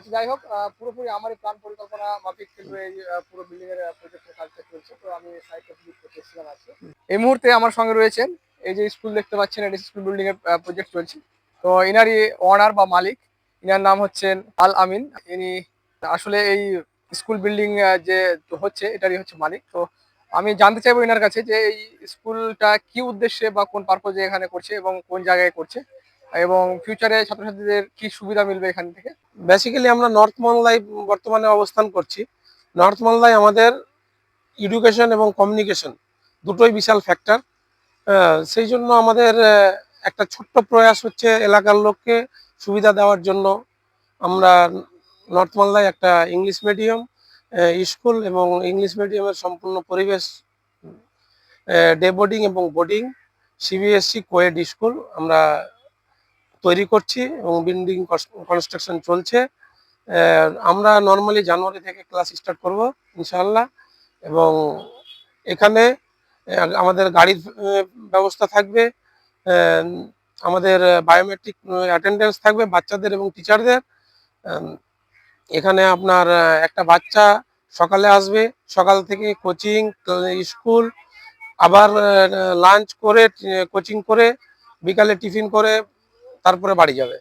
আচ্ছা যাই হোক পুরোপুরি আমারই প্ল্যান পরিকল্পনা মাফিক কিন্তু এই পুরো বিল্ডিং এর প্রজেক্টের কাজটা চলছে। তো আমি সাইটটা ভিজিট করতে এসেছিলাম আজকে। এই মুহূর্তে আমার সঙ্গে রয়েছেন এই যে স্কুল দেখতে পাচ্ছেন, এটা স্কুল বিল্ডিং এর প্রজেক্ট চলছে। তো ইনারই ওনার বা মালিক, ইনার নাম হচ্ছেন আল আমিন। ইনি আসলে এই স্কুল বিল্ডিং যে হচ্ছে এটারই হচ্ছে মালিক। তো আমি জানতে চাইবো এনার কাছে যে এই স্কুলটা কি উদ্দেশ্যে বা কোন পারপোজে এখানে করছে এবং কোন জায়গায় করছে এবং ফিউচারে ছাত্রছাত্রীদের কি সুবিধা মিলবে এখান থেকে। বেসিক্যালি আমরা নর্থ মালদায় বর্তমানে অবস্থান করছি। নর্থ মালদায় আমাদের এডুকেশন এবং কমিউনিকেশন দুটোই বিশাল ফ্যাক্টর। সেই জন্য আমাদের একটা ছোট্ট প্রয়াস হচ্ছে এলাকার লোককে সুবিধা দেওয়ার জন্য আমরা নর্থ মালদায় একটা ইংলিশ মিডিয়াম স্কুল এবং ইংলিশ মিডিয়ামের সম্পূর্ণ পরিবেশ, ডে বোর্ডিং এবং বোর্ডিং, সিবিএসসি কোয়েড স্কুল আমরা তৈরি করছি এবং বিল্ডিং কনস্ট্রাকশন চলছে। আমরা নর্মালি জানুয়ারি থেকে ক্লাস স্টার্ট করব ইনশাআল্লাহ। এবং এখানে আমাদের গাড়ির ব্যবস্থা থাকবে, আমাদের বায়োমেট্রিক অ্যাটেন্ডেন্স থাকবে বাচ্চাদের এবং টিচারদের। এখানে আপনার একটা বাচ্চা সকালে আসবে, সকাল থেকে কোচিং, স্কুল, আবার লাঞ্চ করে কোচিং করে বিকালে টিফিন করে তারপরে বাড়ি যাবে।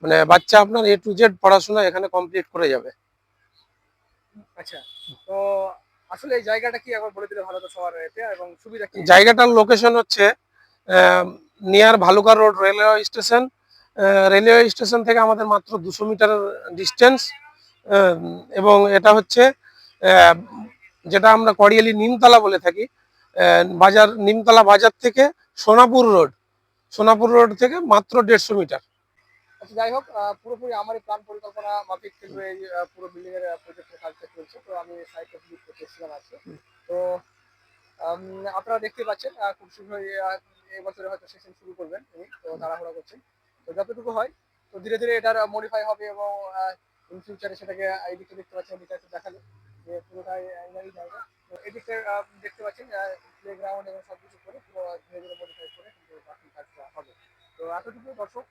মানে বাচ্চা আপনার A to Z পড়াশোনা এখানে কমপ্লিট করে যাবে। আচ্ছা, তো আসলে এই জায়গাটা কি একবার বলে দিলে ভালো হতো সবার এতে, এবং সুবিধা কি? জায়গাটার লোকেশন হচ্ছে near Bhaluka road railway station. Railway station থেকে আমাদের মাত্র 200 মিটার ডিস্টেন্স। এবং এটা হচ্ছে যেটা আমরা করিয়ালি নিমতলা বলে থাকি, বাজার নিমতলা বাজার থেকে সোনাপুর রোড থেকে মাত্র 150 মিটার। আচ্ছা যাই হোক পুরোপুরি আমারই প্ল্যান পরিকল্পনা মাফিক কিন্তু এই পুরো বিল্ডিং এর প্রজেক্টের কাজটা চলছে। তো আমি সাইটটা ভিজিট করতে এসেছিলাম আজকে। তো আম, আপনারা দেখতে পাচ্ছেন খুব শীঘ্রই এই বছরে হয়তো সেশন শুরু করবেন উনি, তো তাড়াহুড়া করছেন। তো যতটুকু হয় তো ধীরে ধীরে এটার মডিফাই হবে এবং ইন ফিউচারে সেটাকে এই দিকটা দেখতে পাচ্ছেন, এদিকটা একটু দেখালো যে পুরোটাই এনারই জায়গা। তো এদিকটা দেখতে পাচ্ছেন প্লে গ্রাউন্ড এবং সবকিছু করে পুরো ধীরে ধীরে মডিফাই করে কিন্তু বাকি কাজটা হবে। তো এতটুকু দর্শক।